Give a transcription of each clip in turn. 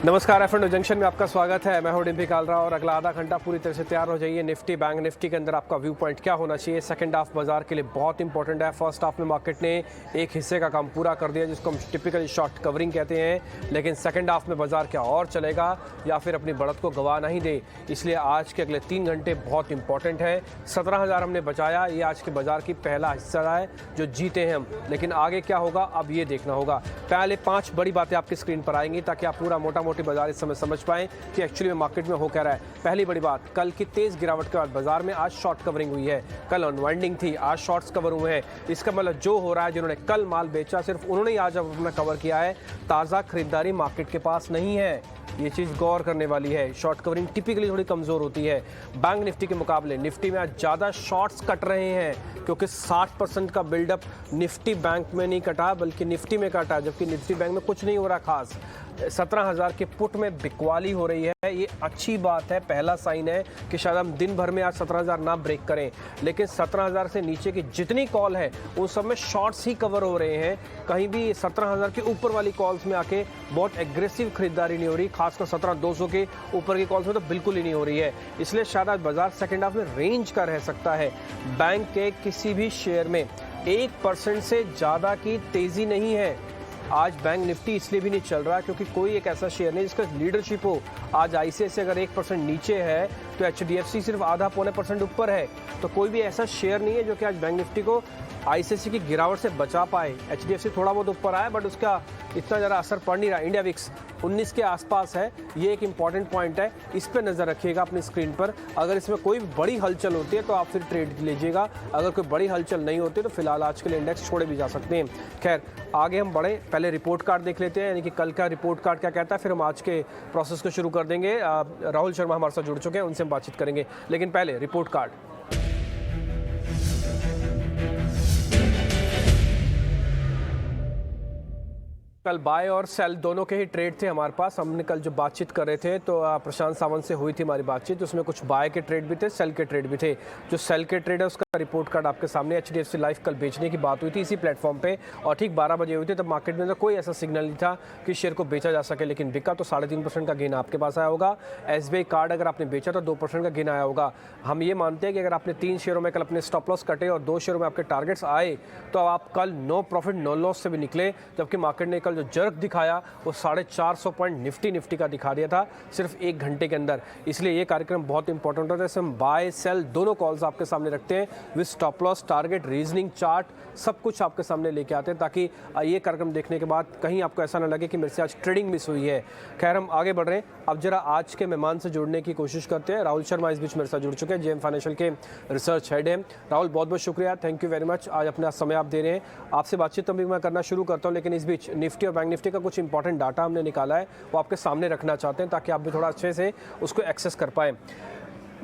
नमस्कार F&O junction में आपका स्वागत है। मैं हूं डिम्पी कालरा और अगला आधा घंटा पूरी तरह से तैयार हो जाइए। निफ्टी बैंक निफ्टी के अंदर आपका व्यू पॉइंट क्या होना चाहिए। सेकंड हाफ बाजार के लिए बहुत इंपॉर्टेंट है। फर्स्ट हाफ में मार्केट ने एक हिस्से का काम पूरा कर दिया जिसको हम टिपिकली शॉर्ट कवरिंग कहते हैं, लेकिन सेकंड हाफ में बाजार क्या और चलेगा या फिर अपनी बढ़त को गवा नहीं दे, इसलिए आज के अगले 3 घंटे बहुत इंपॉर्टेंट है। 17,000 हमने बचाया, ये आज के बाजार की पहला हिस्सा है जो जीते हैं हम, लेकिन आगे क्या होगा अब ये देखना होगा। पहले 5 बड़ी बातें आपकी स्क्रीन पर आएंगी ताकि आप पूरा मोटा मोटी बाजार इस समय समझ पाएं कि एक्चुअली में मार्केट में हो क्या रहा है। पहली बड़ी बात, कल की तेज गिरावट के बाद बाजार में आज शॉर्ट कवरिंग हुई है। कल अनवाइंडिंग थी, आज शॉर्ट्स कवर हुए हैं। इसका मतलब जो हो रहा है, जिन्होंने कल माल बेचा सिर्फ उन्होंने ही आज अपना कवर किया है। ताज़ा खरीदारी मार्केट के पास नहीं है, ये चीज़ गौर करने वाली है। शॉर्ट कवरिंग टिपिकली थोड़ी कमज़ोर होती है। बैंक निफ्टी के मुकाबले निफ्टी में आज ज़्यादा शॉर्ट्स कट रहे हैं क्योंकि 60% का बिल्डअप निफ्टी बैंक में नहीं कटा बल्कि निफ्टी में कटा, जबकि निफ्टी बैंक में कुछ नहीं हो रहा खास। 17,000 के पुट में बिकवाली हो रही है, ये अच्छी बात है। पहला साइन है कि शायद हम दिन भर में आज 17,000 ना ब्रेक करें, लेकिन 17,000 से नीचे की जितनी कॉल है उन सब में शॉर्ट्स ही कवर हो रहे हैं। कहीं भी 17,000 के ऊपर वाली कॉल्स में आके बहुत एग्रेसिव खरीदारी नहीं हो रही, खासकर 17,200 के ऊपर की कॉल्स में तो बिल्कुल ही नहीं हो रही है। इसलिए शायद आज बाजार सेकेंड हाफ में रेंज का रह सकता है। बैंक के किसी भी शेयर में 1% से ज़्यादा की तेज़ी नहीं है। आज बैंक निफ्टी इसलिए भी नहीं चल रहा क्योंकि कोई एक ऐसा शेयर नहीं जिसका लीडरशिप हो। आज आईसीआईसीआई अगर 1% नीचे है तो एचडीएफसी सिर्फ आधा पौने % ऊपर है, तो कोई भी ऐसा शेयर नहीं है जो कि आज बैंक निफ्टी को आईसीआईसीआई की गिरावट से बचा पाए। एचडीएफसी थोड़ा बहुत ऊपर आया बट उसका इतना ज़्यादा असर पड़ नहीं रहा। इंडिया विक्स 19 के आसपास है, ये एक इंपॉर्टेंट पॉइंट है, इस पर नज़र रखिएगा अपनी स्क्रीन पर। अगर इसमें कोई बड़ी हलचल होती है तो आप फिर ट्रेड लीजिएगा, अगर कोई बड़ी हलचल नहीं होती तो फिलहाल आज के लिए इंडेक्स छोड़े भी जा सकते हैं। खैर आगे हम बढ़े, पहले रिपोर्ट कार्ड देख लेते हैं, यानी कि कल का रिपोर्ट कार्ड क्या कहता है, फिर हम आज के प्रोसेस को शुरू कर देंगे। राहुल शर्मा हमारे साथ जुड़ चुके हैं, उनसे हम बातचीत करेंगे, लेकिन पहले रिपोर्ट कार्ड। कल बाय और सेल दोनों के ही ट्रेड थे हमारे पास। हमने कल जो बातचीत कर रहे थे तो प्रशांत सावंत से हुई थी हमारी बातचीत, उसमें कुछ बाय के ट्रेड भी थे, सेल के ट्रेड भी थे। जो सेल के ट्रेड है उसका रिपोर्ट कार्ड आपके सामने। एचडीएफसी लाइफ कल बेचने की बात हुई थी इसी प्लेटफॉर्म पे और ठीक 12 बजे हुई थी, तब मार्केट में कोई ऐसा सिग्नल नहीं था कि शेयर को बेचा जा सके, लेकिन बिका तो 3.5% का गेन आपके पास आया होगा। एसबीआई कार्ड अगर आपने बेचा तो 2% का गेन आया होगा। हम ये मानते हैं कि अगर आपने 3 शेयरों में कल अपने स्टॉप लॉस कटे और 2 शेयरों में आपके टारगेट्स आए तो आप कल नो प्रॉफिट नो लॉस से भी निकले, जबकि मार्केट ने कल जो जर्क दिखाया वो 450 पॉइंट निफ्टी का दिखा दिया था सिर्फ 1 घंटे के अंदर। इसलिए ये कार्यक्रम बहुत इंपॉर्टेंट होता है। हम बाय सेल दोनों कॉल्स आपके सामने रखते हैं with stop loss, target, reasoning chart, सब कुछ आपके सामने लेके आते हैं ताकि ये कार्यक्रम देखने के बाद कहीं आपको ऐसा ना लगे कि मेरे से आज ट्रेडिंग मिस हुई है। खैर हम आगे बढ़ रहे हैं, अब जरा आज के मेहमान से जुड़ने की कोशिश करते हैं। राहुल शर्मा इस बीच मेरे साथ जुड़ चुके हैं, जेएम फाइनेंशियल के रिसर्च हेड हैं। राहुल बहुत बहुत शुक्रिया, थैंक यू वेरी मच, आज अपना समय आप दे रहे हैं। आपसे बातचीत तो मैं करना शुरू करता हूँ, लेकिन इस बीच निफ्टी और बैंक निफ्टी का कुछ इंपॉर्टेंट डाटा हमने निकाला है, वो आपके सामने रखना चाहते हैं ताकि आप भी थोड़ा अच्छे से उसको एक्सेस कर पाएँ।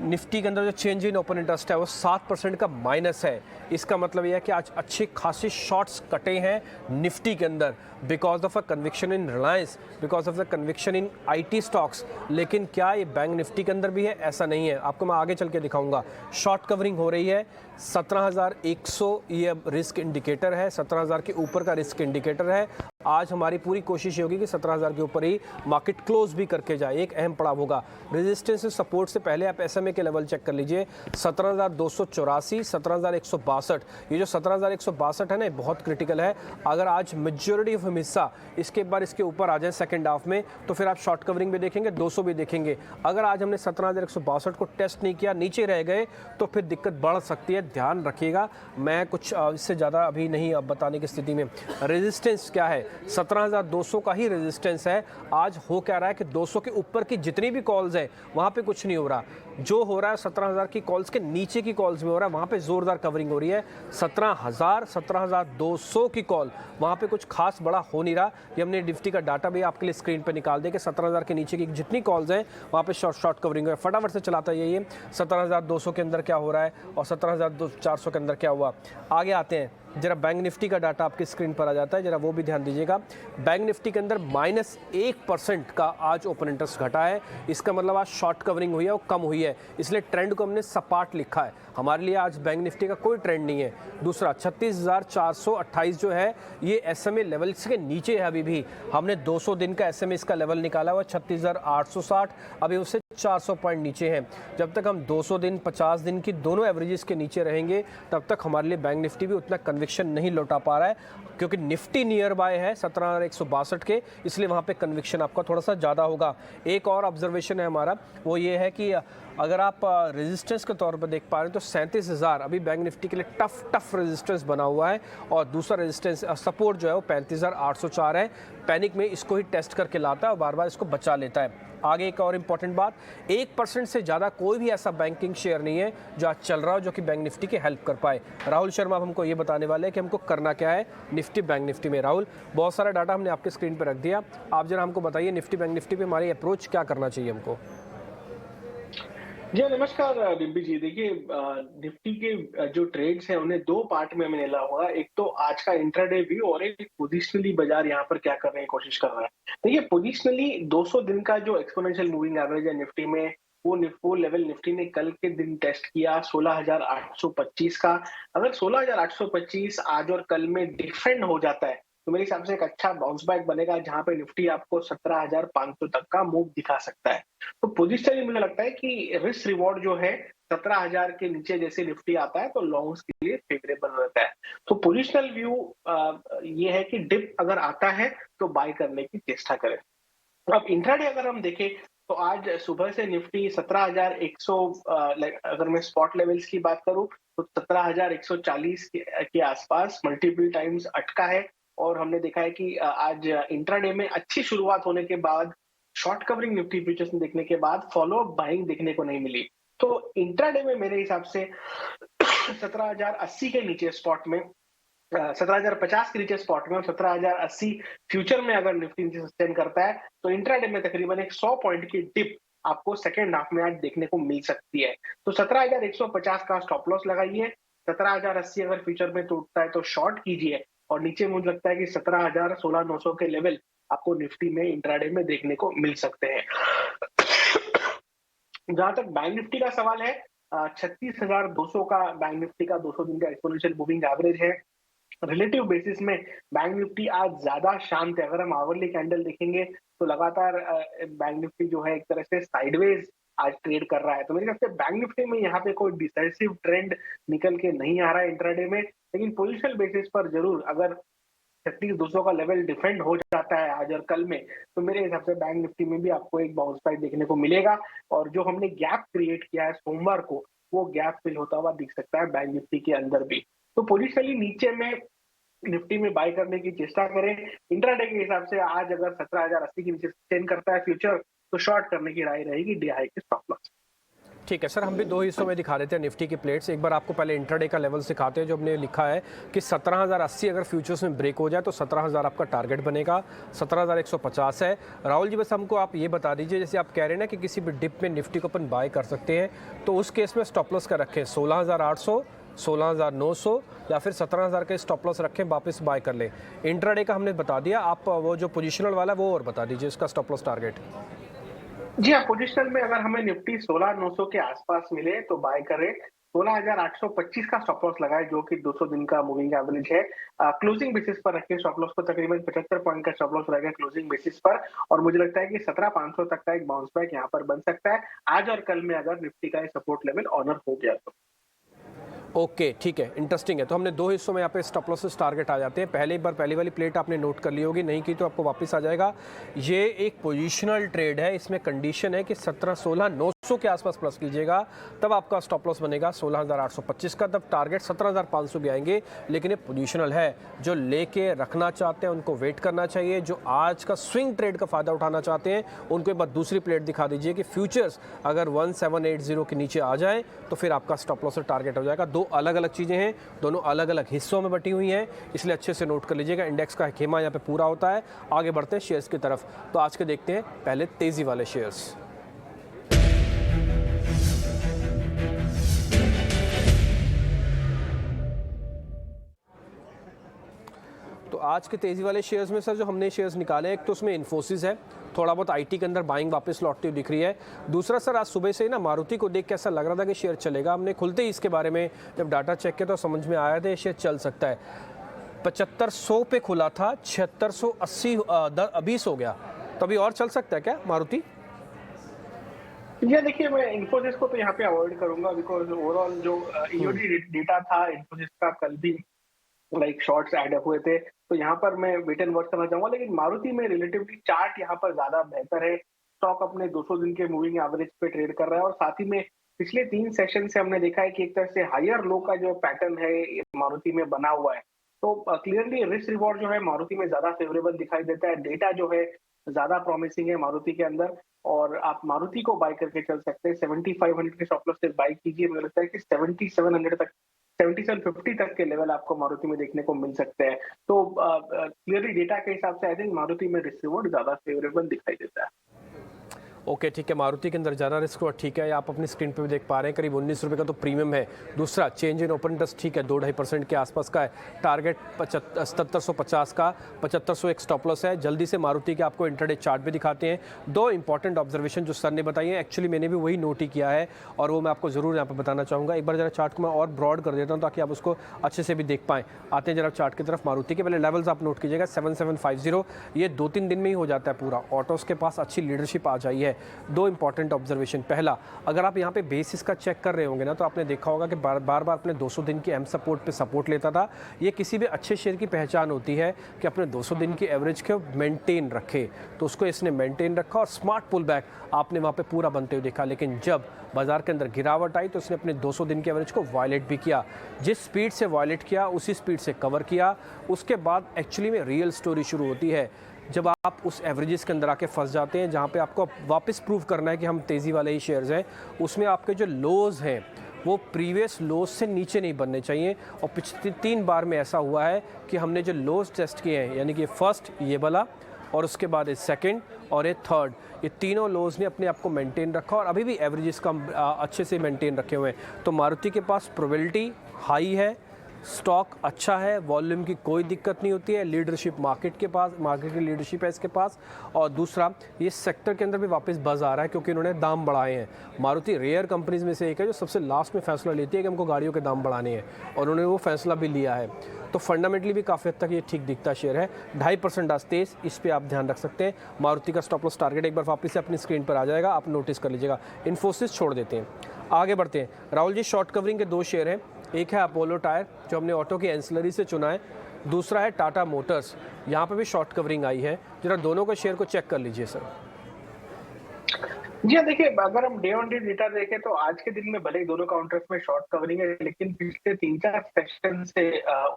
निफ्टी के अंदर जो चेंज इन ओपन इंटरेस्ट है वो 7% का माइनस है। इसका मतलब यह है कि आज अच्छी खासी शॉर्ट्स कटे हैं निफ्टी के अंदर because of a conviction in Reliance, because of the conviction in IT stocks. लेकिन क्या ये बैंक निफ्टी के अंदर भी है? ऐसा नहीं है, आपको मैं आगे चल के दिखाऊंगा। शॉर्ट कवरिंग हो रही है 17,100, ये रिस्क इंडिकेटर है, 17,000 के ऊपर का रिस्क इंडिकेटर है। आज हमारी पूरी कोशिश होगी कि 17,000 के ऊपर ही मार्केट क्लोज भी करके जाए, एक अहम पड़ाव होगा। रेजिस्टेंस सपोर्ट से पहले आप एसएमए के लेवल चेक कर लीजिए, 17,284, 17,162। ये जो 17,162 है ना, बहुत क्रिटिकल है। अगर आज मेजॉरिटी ऑफ हिस्सा इसके बाद इसके ऊपर आ जाए सेकंड हाफ में तो फिर आप शॉर्ट कवरिंग भी देखेंगे, 200 भी देखेंगे। अगर आज हमने 17,162 को टेस्ट नहीं किया, नीचे रह गए तो फिर दिक्कत बढ़ सकती है, ध्यान रखिएगा। मैं कुछ इससे ज़्यादा अभी नहीं अब बताने की स्थिति में। रेजिस्टेंस क्या है? 17,200 का ही रेजिस्टेंस है। आज हो क्या रहा है कि 200 के ऊपर की जितनी भी कॉल्स है वहाँ पे कुछ नहीं हो रहा, जो हो रहा है 17,000 की कॉल्स के नीचे की कॉल्स में हो रहा है, वहाँ पे जोरदार कवरिंग हो रही है। 17,000, 17,200 की कॉल वहाँ पे कुछ खास बड़ा हो नहीं रहा। ये हमने निफ्टी का डाटा भी आपके लिए स्क्रीन पे निकाल दिया कि 17,000 के नीचे की जितनी कॉल्स हैं वहाँ पे शॉर्ट कवरिंग है। फटाफट से चलाता है ये 17,200 के अंदर क्या हो रहा है और 17,400 के अंदर क्या हुआ। आगे आते हैं, जरा बैंक निफ्टी का डाटा आपकी स्क्रीन पर आ जाता है, जरा वो भी ध्यान दीजिएगा। बैंक निफ्टी के अंदर -1% का आज ओपन इंटरेस्ट घटा है। इसका मतलब आज शॉर्ट कवरिंग हुई है, वो कम हुई हुई है, इसलिए ट्रेंड को हमने सपाट लिखा है। हमारे लिए आज बैंक निफ्टी का कोई ट्रेंड नहीं है। दूसरा 36,428 जो है ये एसएमए लेवल्स के नीचे है। अभी भी हमने 200 दिन का एसएमए इसका लेवल निकाला हुआ 36,860, अभी उससे 400 पॉइंट नीचे हैं। जब तक हम 200 दिन 50 दिन की दोनों एवरेजेस के नीचे रहेंगे तब तक हमारे लिए बैंक निफ्टी भी उतना कन्विक्शन नहीं लौटा पा रहा है, क्योंकि निफ्टी नियर बाय है 17,162 के, इसलिए वहाँ पे कन्विक्शन आपका थोड़ा सा ज़्यादा होगा। एक और ऑब्जर्वेशन है हमारा, वो ये है कि अगर आप रेजिस्टेंस के तौर पर देख पा रहे हैं तो 37,000 अभी बैंक निफ्टी के लिए टफ रेजिस्टेंस बना हुआ है, और दूसरा रेजिस्टेंस सपोर्ट जो है वो 35,804 है। पैनिक में इसको ही टेस्ट करके लाता है और बार बार इसको बचा लेता है। आगे एक और इम्पॉर्टेंट बात, 1% से ज़्यादा कोई भी ऐसा बैंकिंग शेयर नहीं है जो आज चल रहा हो जो कि बैंक निफ्टी की हेल्प कर पाए। राहुल शर्मा अब हमको ये बताने वाले हैं कि हमको करना क्या है निफ्टी बैंक निफ्टी में। राहुल, बहुत सारा डाटा हमने आपके स्क्रीन पर रख दिया, आप जरा हमको बताइए निफ्टी बैंक निफ्टी पे हमारी अप्रोच क्या करना चाहिए हमको। जी नमस्कार डिम्पी जी। देखिए निफ्टी के जो ट्रेड्स हैं उन्हें दो पार्ट में हमें लेना होगा। एक तो आज का इंट्राडे व्यू और एक पोजिशनली बाजार यहाँ पर क्या करने की कोशिश कर रहा है। देखिए पोजिशनली 200 दिन का जो एक्सपोनेंशियल मूविंग एवरेज है निफ्टी में, वो लेवल निफ्टी ने कल के दिन टेस्ट किया 16,825 का। अगर 16,825 आज और कल में डिफेंड हो जाता है तो मेरे हिसाब से एक अच्छा बाउंस बैक बनेगा, जहां पे निफ्टी आपको 17,500 तक का मूव दिखा सकता है। तो पोजिशनली मुझे लगता है कि रिस्क रिवॉर्ड जो है 17,000 के नीचे जैसे निफ्टी आता है तो लॉन्ग्स के लिए फेवरेबल रहता है। तो पोजिशनल व्यू ये है कि डिप अगर आता है तो बाय करने की चेष्टा करें। अब इंट्राडे अगर हम देखें तो आज सुबह से निफ्टी 17,100 अगर मैं स्पॉट लेवल्स की बात करूं तो 17,140 के आसपास मल्टीपल टाइम्स अटका है। और हमने देखा है कि आज इंट्राडे में अच्छी शुरुआत होने के बाद शॉर्ट कवरिंग निफ्टी फ्यूचर्स में देखने के बाद फॉलो अप बाइंग देखने को नहीं मिली। तो इंट्राडे में मेरे हिसाब से 17,080 के नीचे स्पॉट में 17,050 के नीचे स्पॉट में और 17,080 फ्यूचर में अगर निफ्टी नीचे सस्टेन करता है तो इंट्राडे में तकरीबन एक 100 पॉइंट की डिप आपको सेकेंड हाफ में आज देखने को मिल सकती है। तो 17,150 का स्टॉप लॉस लगाइए। 17,080 अगर फ्यूचर में टूटता है तो शॉर्ट कीजिए, और नीचे मुझे लगता है कि 17,000 16,900 के लेवल आपको निफ्टी में इंट्राडे में देखने को मिल सकते हैं। जहां तक बैंक निफ्टी का सवाल है, 36,200 का बैंक निफ्टी का 200 दिन का एक्सपोनेंशियल मूविंग एवरेज है। रिलेटिव बेसिस में बैंक निफ्टी आज ज्यादा शांत है। अगर हम आवरली कैंडल देखेंगे तो लगातार बैंक निफ्टी जो है एक तरह से साइडवेज आज ट्रेड कर रहा है। तो मेरे ख्याल से बैंक निफ्टी में यहाँ पे कोई डिसाइसिव ट्रेंड निकल के नहीं आ रहा है इंट्राडे में, लेकिन पोजिशनल बेसिस पर जरूर अगर 36,200 का लेवल डिफेंड हो जाता है आज और कल में तो मेरे हिसाब से बैंक निफ्टी में भी आपको एक बाउंस बैक देखने को मिलेगा। और जो हमने गैप क्रिएट किया है सोमवार को, वो गैप फिल होता हुआ दिख सकता है बैंक निफ्टी के अंदर भी। तो पोजिशनली नीचे में निफ्टी में बाय करने की चेष्टा करें। इंट्राडे के हिसाब से आज अगर 17,080 के नीचे सस्टेन करता है फ्यूचर तो शॉर्ट करने की राय रहेगी डी हाई के स्टॉप लॉस। ठीक है सर, हम भी दो हिस्सों में दिखा देते हैं निफ्टी की प्लेट्स। एक बार आपको पहले इंट्राडे का लेवल सिखाते हैं जो हमने लिखा है कि 17,080 अगर फ्यूचर्स में ब्रेक हो जाए तो 17,000 आपका टारगेट बनेगा, 17,150 है। राहुल जी बस हमको आप ये बता दीजिए, जैसे आप कह रहे हैं ना कि किसी भी डिप में निफ्टी को अपन बाय कर सकते हैं, तो उस केस में स्टॉप लॉस का रखें 16,800, 16,900 या फिर 17,000 के स्टॉप लॉस रखें, वापस बाय कर लें। इंट्राडे का हमने बता दिया, आप वो जो पोजिशनल वाला वो और बता दीजिए उसका स्टॉप लॉस टारगेट। जी हाँ, पोजिशनल में अगर हमें निफ्टी 16,900 के आसपास मिले तो बाय करें। 16,825 का स्टॉप लॉस लगाए जो कि 200 दिन का मूविंग एवरेज है। क्लोजिंग बेसिस पर रखें स्टॉप लॉस को, तकरीबन 75 पॉइंट का स्टॉप लॉस रहेगा क्लोजिंग बेसिस पर। और मुझे लगता है कि 17,500 तक का एक बाउंस बैक यहाँ पर बन सकता है आज और कल में अगर निफ्टी का सपोर्ट लेवल ऑनर हो गया तो। ओके ठीक है, इंटरेस्टिंग है। तो हमने दो हिस्सों में यहाँ पे स्टॉप लॉसेस टारगेट आ जाते हैं। पहले एक बार पहली वाली प्लेट आपने नोट कर ली होगी, नहीं की तो आपको वापस आ जाएगा। ये एक पोजीशनल ट्रेड है, इसमें कंडीशन है कि 16,900 के आसपास प्लस कीजिएगा, तब आपका स्टॉप लॉस बनेगा 16,825 का, तब टारगेट 17,500 भी आएंगे। लेकिन ये पोजीशनल है, जो लेके रखना चाहते हैं उनको वेट करना चाहिए। जो आज का स्विंग ट्रेड का फायदा उठाना चाहते हैं उनको एक बार दूसरी प्लेट दिखा दीजिए कि फ्यूचर्स अगर 1780 के नीचे आ जाए तो फिर आपका स्टॉप लॉस टारगेट हो जाएगा। दो अलग अलग चीज़ें हैं, दोनों अलग अलग हिस्सों में बटी हुई हैं, इसलिए अच्छे से नोट कर लीजिएगा। इंडेक्स का खेमा यहाँ पे पूरा होता है। आगे बढ़ते हैं शेयर्स की तरफ। तो आज के देखते हैं पहले तेजी वाले शेयर्स। तो आज के तेज़ी वाले शेयर्स में सर जो हमने शेयर्स निकाले हैं, एक तो उसमें इन्फोसिस है, थोड़ा बहुत आईटी के अंदर बाइंग वापस लौटती हुई दिख रही है। दूसरा सर आज सुबह से ही ना मारुति को देख के ऐसा लग रहा था कि शेयर चलेगा। हमने खुलते ही इसके बारे में जब डाटा चेक किया तो समझ में आया था ये शेयर चल सकता है। 7500 पे खुला था, 7680 20 हो गया, तो अभी और चल सकता है क्या मारुति? ये देखिए, मैं इन्फोसिस को तो यहाँ पे अवॉइड करूंगा बिकॉज ओवरऑल जो ईओडी डेटा था इन्फोसिस का कल भी लाइक शॉर्ट्स ऐड हुए थे, तो यहाँ पर मैं वेट एंड वॉच करना चाहूंगा। लेकिन मारुति में रिलेटिवली चार्ट यहाँ पर ज्यादा बेहतर है। स्टॉक अपने 200 दिन के मूविंग एवरेज पे ट्रेड कर रहा है और साथ ही में पिछले 3 सेशन से हमने देखा है कि एक तरह से हायर लो का जो पैटर्न है मारुति में बना हुआ है। तो क्लियरली रिस्क रिवॉर्ड जो है मारुति में ज्यादा फेवरेबल दिखाई देता है। डेटा जो है ज्यादा प्रॉमिसिंग है मारुति के अंदर और आप मारुति को बाय करके चल सकते हैं। 7500 के स्टॉप लॉस से बाय कीजिए। मुझे लगता है कि 7700 तक 7750 तक के लेवल आपको मारुति में देखने को मिल सकते हैं। तो क्लियरली डेटा के हिसाब से आई थिंक मारुति में रिस्क रिवॉर्ड ज्यादा फेवरेबल दिखाई देता है। ओके ठीक है, मारुति के अंदर ज़्यादा रिस्क और ठीक है, आप अपनी स्क्रीन पे भी देख पा रहे हैं करीब 19 रुपये का तो प्रीमियम है। दूसरा चेंज इन ओपन इंटरेस्ट ठीक है, 2-2.5% के आसपास का है। टारगेट 7750 का, 7500 एक स्टॉप लॉस है। जल्दी से मारुति के आपको इंटरडे चार्ट भी दिखाते हैं। 2 इंपॉर्टेंट ऑब्जर्वेशन जो सर ने बताई है, एक्चुअली मैंने भी वही नोट ही किया है और वो मैं आपको ज़रूर यहाँ पर बताना चाहूँगा। एक बार जरा चार्ट को मैं और ब्रॉड कर देता हूँ ताकि आप उसको अच्छे से भी देख पाएँ। आते हैं जरा चार्ट की तरफ। मारुति के पहले लेवल्स आप नोट कीजिएगा, 7750, ये 2-3 दिन में ही हो जाता है पूरा। ऑटोज़ के पास अच्छी लीडरशिप आ जाई है। 2 इंपॉर्टेंट ऑब्जर्वेशन, पहला, अगर आप यहाँ पे बेसिस का चेक कर रहे होंगे ना तो आपने देखा होगा कि बार बार अपने 200 दिन की एम सपोर्ट पे सपोर्ट लेता था। ये किसी भी अच्छे शेयर की पहचान होती है कि अपने 200 दिन की एवरेज को मेंटेन रखे, तो उसको इसने मेंटेन रखा और स्मार्ट पुल बैक आपने वहाँ पे पूरा बनते हुए देखा। लेकिन जब बाजार के अंदर गिरावट आई तो उसने अपने 200 दिन की एवरेज को वायलेट भी किया। जिस स्पीड से वायलेट किया उसी स्पीड से कवर किया। उसके बाद एक्चुअली में रियल स्टोरी शुरू होती है जब आप उस एवरेजेस के अंदर आके फंस जाते हैं, जहाँ पे आपको वापस प्रूव करना है कि हम तेज़ी वाले ही शेयर्स हैं। उसमें आपके जो लोज़ हैं वो प्रीवियस लोज से नीचे नहीं बनने चाहिए। और पिछले 3 बार में ऐसा हुआ है कि हमने जो लोज टेस्ट किए हैं, यानी कि फर्स्ट ये वाला और उसके बाद ये सेकंड और ये थर्ड, ये तीनों लोज ने अपने आप को मेंटेन रखा और अभी भी एवरेजेस का अच्छे से मेंटेन रखे हुए हैं। तो मारुति के पास प्रोबेबिलिटी हाई है, स्टॉक अच्छा है, वॉल्यूम की कोई दिक्कत नहीं होती है, लीडरशिप मार्केट के पास, मार्केट की लीडरशिप है इसके पास। और दूसरा, ये सेक्टर के अंदर भी वापस बज़ आ रहा है क्योंकि इन्होंने दाम बढ़ाए हैं। मारुति रेयर कंपनीज में से एक है जो सबसे लास्ट में फैसला लेती है कि हमको गाड़ियों के दाम बढ़ाने हैं और उन्होंने वो फैसला भी लिया है। तो फंडामेंटली भी काफ़ी हद तक ये ठीक दिखता शेयर है। 2.5% आज तेज, इस पर आप ध्यान रख सकते हैं। मारुति का स्टॉप लॉस टारगेट एक बार वापस से अपनी स्क्रीन पर आ जाएगा, आप नोटिस कर लीजिएगा। इन्फोसिस छोड़ देते हैं, आगे बढ़ते हैं। राहुल जी, शॉर्ट कवरिंग के 2 शेयर हैं, एक है अपोलो टायर जो हमने ऑटो की एंसिलरी से चुना है, दूसरा है टाटा मोटर्स, यहाँ पे भी शॉर्ट कवरिंग आई है। जरा दोनों के शेयर को चेक कर लीजिए सर। जी हाँ, देखिए, अगर हम डे ऑन डे डेटा देखें तो आज के दिन में भले ही दोनों काउंटर्स में शॉर्ट कवरिंग है, लेकिन पिछले 3-4 सेशन से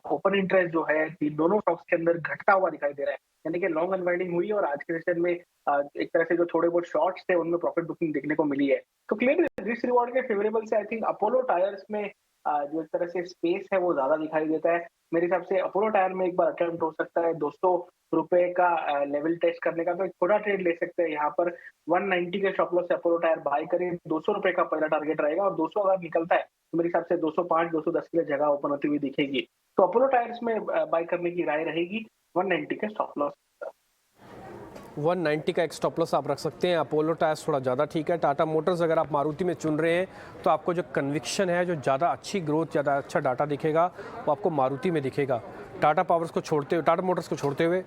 ओपन इंटरेस्ट जो है दोनों स्टॉक्स के अंदर घटता हुआ दिखाई दे रहा है। यानी कि लॉन्ग अनवाइंडिंग हुई और आज के सेशन में एक तरह से जो थोड़े बहुत शॉर्ट्स थे उनमें प्रॉफिट बुकिंग देखने को मिली है। तो क्लियरली रिस्क रिवॉर्ड के फेवरेबल से आई थिंक अपोलो टायर्स में जो एक तरह से स्पेस है वो ज्यादा दिखाई देता है। मेरे हिसाब से अपोलो टायर में एक बार अटेम्प्ट हो सकता है 200 रुपए का लेवल टेस्ट करने का, तो एक छोटा ट्रेड ले सकते हैं यहाँ पर। 190 के स्टॉप लॉस से अपोलो टायर बाय करें, 200 रुपए का पहला टारगेट रहेगा और 200 अगर निकलता है तो मेरे हिसाब से 205 210 के लिए जगह ओपन होती हुई दिखेगी। तो अपोलो टायर्स में बाय करने की राय रहेगी। 190 के स्टॉप लॉस, 190 का एक स्टॉप लॉस आप रख सकते हैं। अपोलो टायर्स थोड़ा ज़्यादा ठीक है। टाटा मोटर्स अगर आप मारुति में चुन रहे हैं तो आपको जो कन्विक्शन है, जो ज़्यादा अच्छी ग्रोथ, ज़्यादा अच्छा डाटा दिखेगा वो आपको मारुति में दिखेगा। टाटा पावर्स को छोड़ते हुए, टाटा मोटर्स को छोड़ते हुए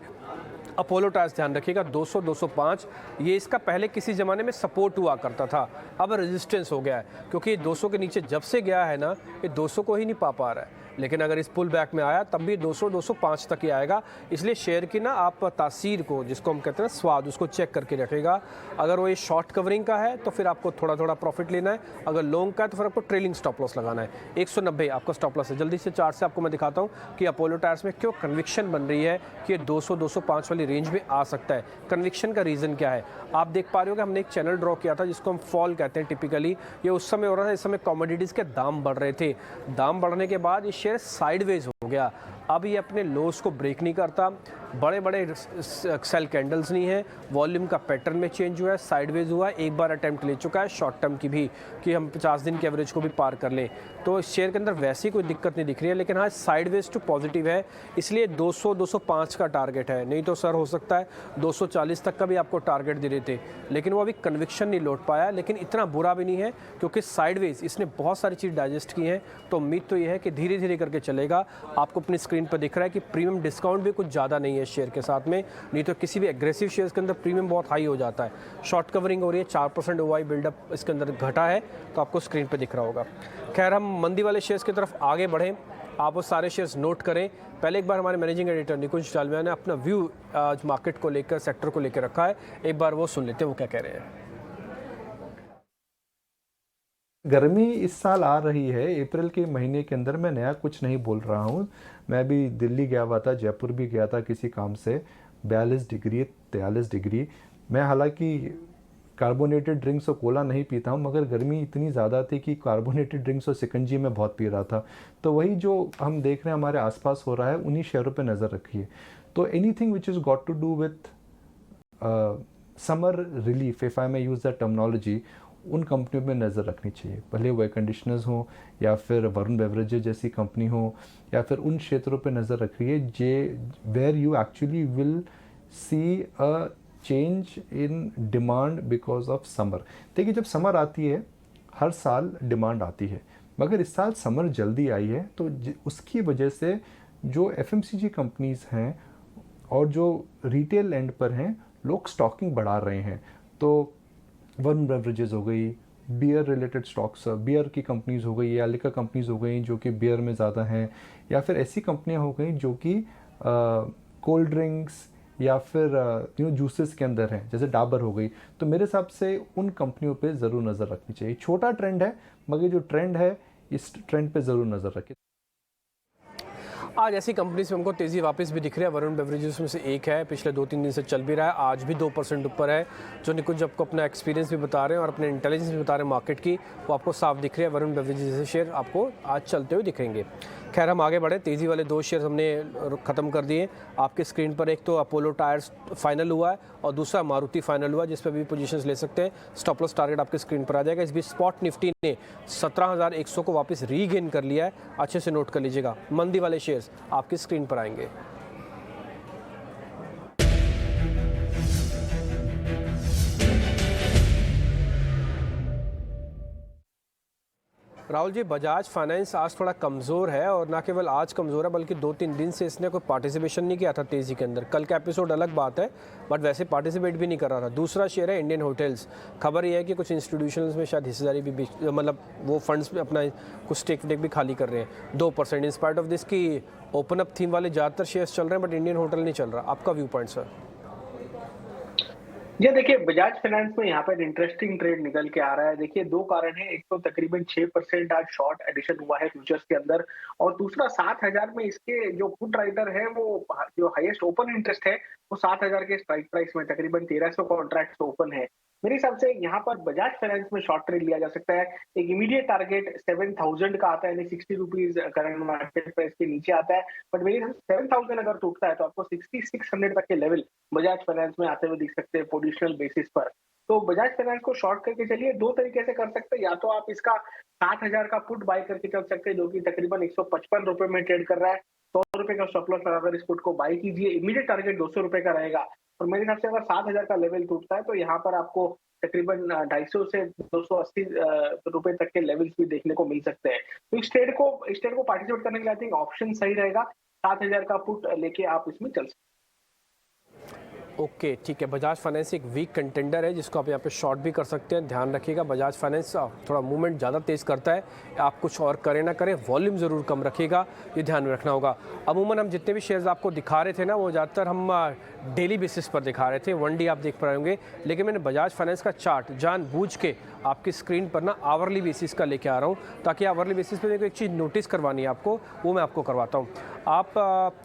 अपोलो टायर्स ध्यान रखिएगा। 200 205 ये इसका पहले किसी ज़माने में सपोर्ट हुआ करता था, अब रेजिस्टेंस हो गया है क्योंकि 200 के नीचे जब से गया है ना, ये 200 को ही नहीं पा रहा है। लेकिन अगर इस पुल बैक में आया तब भी 200 205 तक ही आएगा। इसलिए शेयर की ना आप तासीर को, जिसको हम कहते हैं स्वाद, उसको चेक करके रखेगा। अगर वो ये शॉर्ट कवरिंग का है तो फिर आपको थोड़ा थोड़ा प्रॉफिट लेना है, अगर लॉन्ग का है तो फिर आपको ट्रेलिंग स्टॉप लॉस लगाना है। 190 आपका स्टॉप लॉस है। जल्दी से चार्ट से आपको मैं दिखाता हूँ कि अपोलो टायर्स में क्यों कन्विक्शन बन रही है कि ये 200 205 वाली रेंज में आ सकता है। कन्विक्शन का रीज़न क्या है आप देख पा रहे हो कि हमने एक चैनल ड्रॉ किया था जिसको हम फॉल कहते हैं टिपिकली। ये उस समय हो रहा था, इस समय कमोडिटीज़ के दाम बढ़ रहे थे। दाम बढ़ने के बाद ये शेयर साइडवेज हो गया। अब ये अपने लोस को ब्रेक नहीं करता, बड़े बड़े सेल कैंडल्स नहीं है, वॉल्यूम का पैटर्न में चेंज हुआ है, साइडवेज हुआ है, एक बार अटेम्प्ट ले चुका है शॉर्ट टर्म की भी कि हम 50 दिन के एवरेज को भी पार कर लें। तो इस शेयर के अंदर वैसी कोई दिक्कत नहीं दिख रही है, लेकिन हाँ साइडवेज टू पॉजिटिव है, इसलिए 200-205 का टारगेट है। नहीं तो सर हो सकता है 240 तक का भी आपको टारगेट दे रहे थे, लेकिन वो अभी कन्विक्शन नहीं लौट पाया। लेकिन इतना बुरा भी नहीं है क्योंकि साइडवेज इसने बहुत सारी चीज़ डाइजेस्ट की हैं, तो उम्मीद तो ये है कि धीरे धीरे करके चलेगा। आपको अपनी स्क्रीन पर दिख रहा है कि प्रीमियम डिस्काउंट भी कुछ ज़्यादा नहीं है शेयर के साथ में, नहीं तो किसी भी एग्रेसिव शेयर्स के अंदर प्रीमियम बहुत हाई हो जाता है। शॉर्ट कवरिंग हो रही है, 4% ओआई बिल्डअप इसके अंदर घटा है, तो आपको स्क्रीन पर दिख रहा होगा। खैर हम मंदी वाले शेयर्स की तरफ आगे बढ़ें, आप वो सारे शेयर्स नोट करें। पहले एक बार हमारे मैनेजिंग एडिटर निकुंज डालमिया ने अपना व्यू आज मार्केट को लेकर, सेक्टर को लेकर रखा है, एक बार वो सुन लेते हैं वो क्या कह रहे हैं। गर्मी इस साल आ रही है, अप्रैल के महीने के अंदर। मैं नया कुछ नहीं बोल रहा हूँ, मैं भी दिल्ली गया हुआ था, जयपुर भी गया था किसी काम से, 42 डिग्री 43 डिग्री। मैं हालांकि कार्बोनेटेड ड्रिंक्स और कोला नहीं पीता हूँ, मगर गर्मी इतनी ज़्यादा थी कि कार्बोनेटेड ड्रिंक्स और शिकंजी मैं बहुत पी रहा था। तो वही जो हम देख रहे हैं हमारे आसपास हो रहा है, उन्हीं शेयरों पे नज़र रखिए। तो anything which is got to do with summer relief, if I may use that terminology, उन कंपनियों में नज़र रखनी चाहिए। भले वो एयर कंडीशनर्स हों या फिर वरुण बेवरेजेस जैसी कंपनी हो, या फिर उन क्षेत्रों पे नज़र रखिए where you actually will see a change in demand because of summer. देखिए जब समर आती है हर साल डिमांड आती है, मगर इस साल समर जल्दी आई है, तो उसकी वजह से जो FMCG कंपनीज़ हैं और जो रिटेल एंड पर हैं, लोग स्टॉकिंग बढ़ा रहे हैं। तो वरुण बेवरेजेस हो गई, बियर रिलेटेड स्टॉक्स, बियर की कंपनीज़ हो गई या लिकर कंपनीज़ हो गई जो कि बियर में ज़्यादा हैं, या फिर ऐसी कंपनियां हो गई जो कि कोल्ड ड्रिंक्स या फिर जूसेस के अंदर हैं, जैसे डाबर हो गई। तो मेरे हिसाब से उन कंपनियों पे ज़रूर नज़र रखनी चाहिए। छोटा ट्रेंड है, मगर जो ट्रेंड है इस ट्रेंड पे ज़रूर नज़र रखें। आज ऐसी कंपनीज में हमको तेज़ी वापस भी दिख रही है। वरुण बेवरेजेस में से एक है, पिछले 2-3 दिन से चल भी रहा है, आज भी 2% ऊपर है। जो निकुंज आपको अपना एक्सपीरियंस भी बता रहे हैं और अपने इंटेलिजेंस भी बता रहे हैं मार्केट की, वो आपको साफ दिख रही है। वरुण बेवरेजेस जैसे शेयर आपको आज चलते हुए दिखेंगे। खैर हम आगे बढ़े, तेज़ी वाले 2 शेयर हमने ख़त्म कर दिए आपके स्क्रीन पर। एक तो अपोलो टायर्स फाइनल हुआ है और दूसरा मारुति फाइनल हुआ, जिस पर भी पोजीशंस ले सकते हैं। स्टॉप लॉस टारगेट आपके स्क्रीन पर आ जाएगा। इस बीच स्पॉट निफ्टी ने 17,100 को वापस रीगेन कर लिया है, अच्छे से नोट कर लीजिएगा। मंदी वाले शेयर्स आपकी स्क्रीन पर आएंगे। राहुल जी, बजाज फाइनेंस आज थोड़ा कमज़ोर है, और ना केवल आज कमज़ोर है बल्कि 2-3 दिन से इसने कोई पार्टिसिपेशन नहीं किया था तेज़ी के अंदर। कल का एपिसोड अलग बात है, बट वैसे पार्टिसिपेट भी नहीं कर रहा था। दूसरा शेयर है इंडियन होटल्स। खबर यह है कि कुछ इंस्टीट्यूशंस में शायद हिस्सेदारी भी मतलब वो फंड्स में अपना कुछ स्टेक भी खाली कर रहे हैं 2%। इन स्पाइट ऑफ दिस की ओपन अप थीम वाले ज़्यादातर शेयर्स चल रहे हैं, बट इंडियन होटल नहीं चल रहा। आपका व्यू पॉइंट सर? ये देखिए बजाज फाइनेंस में यहाँ पर इंटरेस्टिंग ट्रेड निकल के आ रहा है। देखिए 2 कारण है, एक तो तकरीबन 6% आज शॉर्ट एडिशन हुआ है फ्यूचर्स के अंदर, और दूसरा 7,000 में इसके जो पुट राइटर है, वो जो हाईएस्ट ओपन इंटरेस्ट है वो 7,000 के स्ट्राइक प्राइस में तकरीबन 1300 कॉन्ट्रैक्ट ओपन है। मेरे हिसाब से यहाँ पर बजाज फाइनेंस में शॉर्ट ट्रेड लिया जा सकता है। एक इमीडिएट टारगेट 7,000 का आता है, यानी 60 रुपीज करंट मार्केट प्राइस के नीचे आता है, बट मेरे हिसाब से 7,000 अगर टूटता है तो आपको 6,600 तक के लेवल बजाज फाइनेंस में आते हुए दिख सकते हैं पोजिशनल बेसिस पर। तो बजाज फाइनेंस को शॉर्ट करके चलिए, 2 तरीके से कर सकते हैं। या तो आप इसका 7,000 का पुट बाय करके चल सकते हैं, जो कि तकरीबन 155 रुपए में ट्रेड कर रहा है। 100 रुपए का स्टॉप लॉस लगाकर इस पुट को बाय कीजिए। इमीडिएट टारगेट 200 रुपए का रहेगा, और मेरे हिसाब से अगर 7,000 का लेवल टूटता है तो यहाँ पर आपको तकरीबन 250 से 280 रुपए तक के लेवल्स भी देखने को मिल सकते हैं। तो इस ट्रेड को पार्टिसिपेट करने के लिए आई थिंक ऑप्शन सही रहेगा। 7,000 का पुट लेके आप इसमें चल सकते हैं। ओके ठीक है, बजाज फाइनेंस एक वीक कंटेंडर है जिसको आप यहाँ पे शॉर्ट भी कर सकते हैं। ध्यान रखिएगा, बजाज फाइनेंस थोड़ा मूवमेंट ज़्यादा तेज़ करता है। आप कुछ और करें ना करें, वॉल्यूम ज़रूर कम रखिएगा, ये ध्यान में रखना होगा। अमूमन हम जितने भी शेयर्स आपको दिखा रहे थे ना, वो ज़्यादातर हम डेली बेसिस पर दिखा रहे थे, 1 डे आप देख पा रहे होंगे, लेकिन मैंने बजाज फाइनेंस का चार्ट जानबूझ के आपकी स्क्रीन पर ना आवरली बेसिस का लेके आ रहा हूँ, ताकि आवरली बेसिस पर एक चीज़ नोटिस करवानी है आपको, वो मैं आपको करवाता हूँ। आप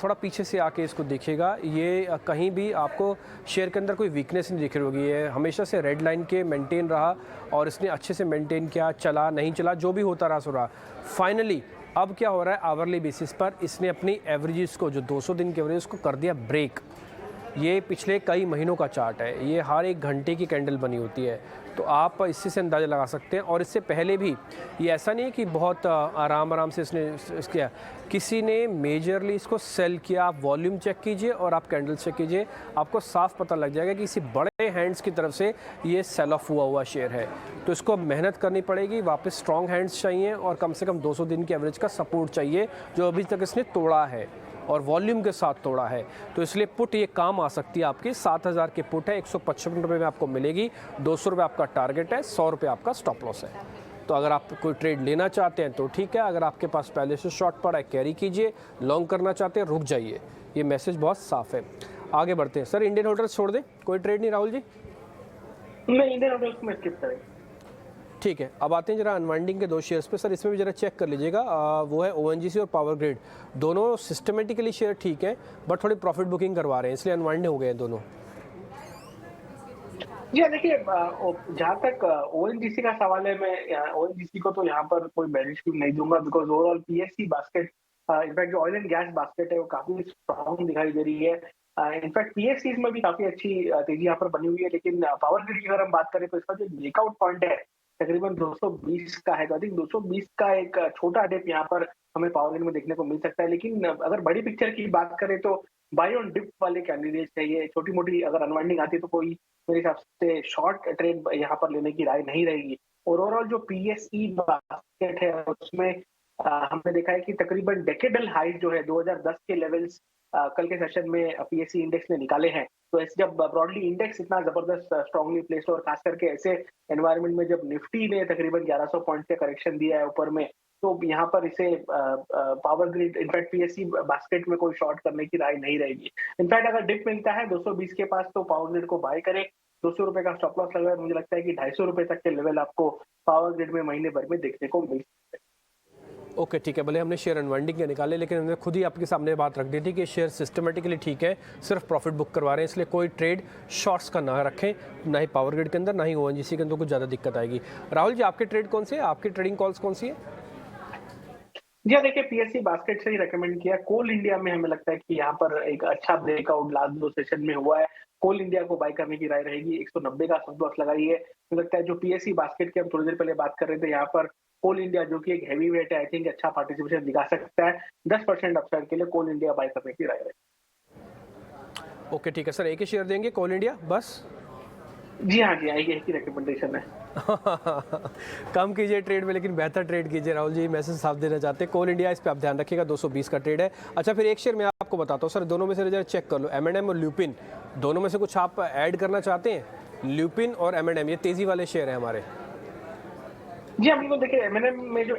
थोड़ा पीछे से आके इसको देखिएगा, ये कहीं भी आपको शेयर के अंदर कोई वीकनेस नहीं दिख रही होगी। ये हमेशा से रेड लाइन के मेंटेन रहा और इसने अच्छे से मेंटेन किया, चला नहीं चला, जो भी होता रहा सो रहा। फाइनली अब क्या हो रहा है, आवरली बेसिस पर इसने अपनी एवरेजेस को, जो 200 दिन की एवरेज को कर दिया ब्रेक। ये पिछले कई महीनों का चार्ट है, ये हर एक घंटे की कैंडल बनी होती है, तो आप इससे से अंदाज़ा लगा सकते हैं। और इससे पहले भी ये ऐसा नहीं है कि बहुत आराम से इसने किया, किसी ने मेजरली इसको सेल किया। आप वॉल्यूम चेक कीजिए और आप कैंडल चेक कीजिए, आपको साफ पता लग जाएगा कि किसी बड़े हैंड्स की तरफ से ये सेल ऑफ हुआ शेयर है। तो इसको मेहनत करनी पड़ेगी, वापस स्ट्रॉन्ग हैंड्स चाहिए और कम से कम 200 दिन की एवरेज का सपोर्ट चाहिए, जो अभी तक इसने तोड़ा है और वॉल्यूम के साथ तोड़ा है। तो इसलिए पुट ये काम आ सकती है आपकी। 7000 की पुट है, 155 रुपये में आपको मिलेगी। 200 रुपये आपका टारगेट है, 100 रुपये आपका स्टॉप लॉस है। तो अगर आप कोई ट्रेड लेना चाहते हैं तो ठीक है, अगर आपके पास पहले से शॉर्ट पड़ा है कैरी कीजिए, लॉन्ग करना चाहते हैं रुक जाइए। ये मैसेज बहुत साफ है। आगे बढ़ते हैं सर, इंडियन होटल्स छोड़ दें, कोई ट्रेड नहीं राहुल जी? नहीं, इंडियन होटल्स में स्किप करें। ठीक है, अब आते हैं जरा अनवाइंडिंग के 2 शेयर्स पे। सर इसमें भी जरा चेक कर लीजिएगा, वो है ओएनजीसी और पावर ग्रिड। दोनों सिस्टमेटिकली शेयर ठीक है, बट थोड़ी प्रॉफिट बुकिंग करवा रहे हैं, इसलिए अनवाइंड हो गए हैं दोनों। जी देखिए, जहाँ तक ओएनजीसी का सवाल है, मैं ओएनजीसी को तो यहाँ पर कोई बेनिश नहीं दूंगा, because overall PSC basket, in fact जो ऑयल एंड गैस बास्केट है वो काफी स्ट्रॉन्ग दिखाई दे रही है। इनफैक्ट पीएससी में भी काफी अच्छी तेजी यहाँ पर बनी हुई है। लेकिन पावर ग्रिड की अगर हम बात करें तो इसका जो ब्रेकआउट पॉइंट है तकरीबन 220 का है। तो आई थिंक 220 का एक छोटा डिप यहाँ पर हमें पावर ग्रिड में देखने को मिल सकता है। लेकिन अगर बड़ी पिक्चर की बात करें तो बाय ऑन डिप वाले कैंडिडेट चाहिए। छोटी मोटी अगर अनवाइंडिंग आती है तो कोई मेरे हिसाब से शॉर्ट ट्रेड यहाँ पर लेने की राय नहीं रहेगी। और ओवरऑल जो पीएसई बास्केट है उसमें हमने देखा है कि तकरीबन डेकेडल हाई जो है 2010 के लेवल्स कल के सेशन में पीएससी इंडेक्स ने निकाले हैं। तो ऐसे जब ब्रॉडली इंडेक्स इतना जबरदस्त स्ट्रांगली प्लेस्ड और खास करके ऐसे एनवायरनमेंट में जब निफ्टी ने तकरीबन 1100 पॉइंट का करेक्शन दिया है ऊपर में, तो यहाँ पर इसे power grid in fact PSC basket में कोई शॉर्ट करने की राय नहीं रहेगी। इनफैक्ट अगर डिप मिलता है 220 के पास तो पावर ग्रिड को बाय करें। 200 रुपए का स्टॉप लॉस लगा है, मुझे लगता है कि 250 रुपए तक के लेवल आपको पावर ग्रिड में महीने भर में देखने को मिल सकते हैं। ओके ठीक है, भले हमने शेयर अनवाइंडिंग के निकाले, लेकिन हमने खुद ही आपके सामने बात रख दी थी कि शेयर सिस्टमेटिकली ठीक है, सिर्फ प्रॉफिट बुक करवा रहे हैं, इसलिए कोई ट्रेड शॉर्ट्स का ना रखें, ना ही पावर ग्रिड के अंदर ना ही ओएनजीसी के अंदर कुछ ज़्यादा दिक्कत आएगी। राहुल जी, आपके ट्रेड कौन से है, आपकी ट्रेडिंग कॉल्स कौन सी है? जी देखिए, पीएससी बास्केट से ही रेकमेंड किया। कोल इंडिया में हमें लगता है कि यहाँ पर एक अच्छा ब्रेकआउट लास्ट 2 सेशन में हुआ है। कोल इंडिया को बाय करने की राय रहेगी। 190 का स्टॉप लॉस लगाई है। मुझे लगता है जो पीएससी बास्केट की हम थोड़ी देर पहले बात कर रहे थे, यहाँ पर कोल इंडिया जो कि एक हैवी वेट है, आई थिंक अच्छा पार्टिसिपेशन दिखा सकता है। 10% अपसाइड के लिए कोल इंडिया बाय करने की राय रहेगी। ओके ठीक है सर, एक ही शेयर देंगे कोल इंडिया बस? जी हाँ, यही की रिकमेंडेशन है। कम कीजिए ट्रेड में, लेकिन बेहतर ट्रेड कीजिए। राहुल जी मैसेज साफ देना चाहते हैं। कोल इंडिया, इस पे आप ध्यान रखिएगा, 220 का ट्रेड है। अच्छा, फिर एक शेयर मैं आपको बताता हूँ सर, दोनों में से जरा चेक कर लो, M&M और ल्यूपिन, दोनों में से कुछ आप ऐड करना चाहते हैं? ल्यूपिन और M&M ये तेजी वाले शेयर हैं हमारे। जी हम लोग देखिए, M&M में जो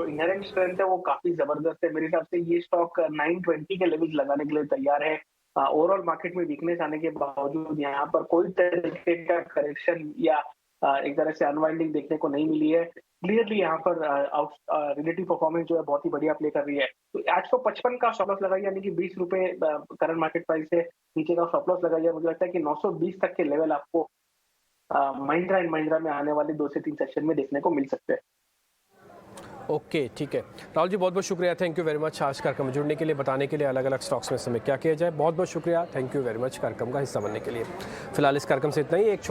इनहेरेंट स्ट्रेंथ है वो काफी जबरदस्त है। मेरे हिसाब से ये स्टॉक 920 के लेवल्स लगाने के लिए तैयार है। ओवरऑल मार्केट में वीकनेस आने के बावजूद यहाँ पर कोई तरीके का करेक्शन या एक तरह से अनवाइंडिंग देखने को नहीं मिली है। क्लियरली यहाँ पर रिलेटिव परफॉर्मेंस जो है बहुत ही बढ़िया प्ले कर रही है। तो 855 का स्टॉप लॉस लगाई, यानी कि 20 रुपए करंट मार्केट प्राइस से नीचे का स्टॉप लॉस लगाई है। मुझे लगता है कि 920 तक के लेवल आपको महिंद्रा एंड महिंद्रा में आने वाले 2 से 3 सेशन में देखने को मिल सकते हैं। ओके ठीक है राहुल जी, बहुत बहुत शुक्रिया, थैंक यू वेरी मच आज कार्यक्रम में जुड़ने के लिए, बताने के लिए अलग अलग स्टॉक्स में समय क्या किया जाए। बहुत बहुत शुक्रिया, थैंक यू वेरी मच कार्यक्रम का हिस्सा बनने के लिए। फिलहाल इस कार्यक्रम से इतना ही। एक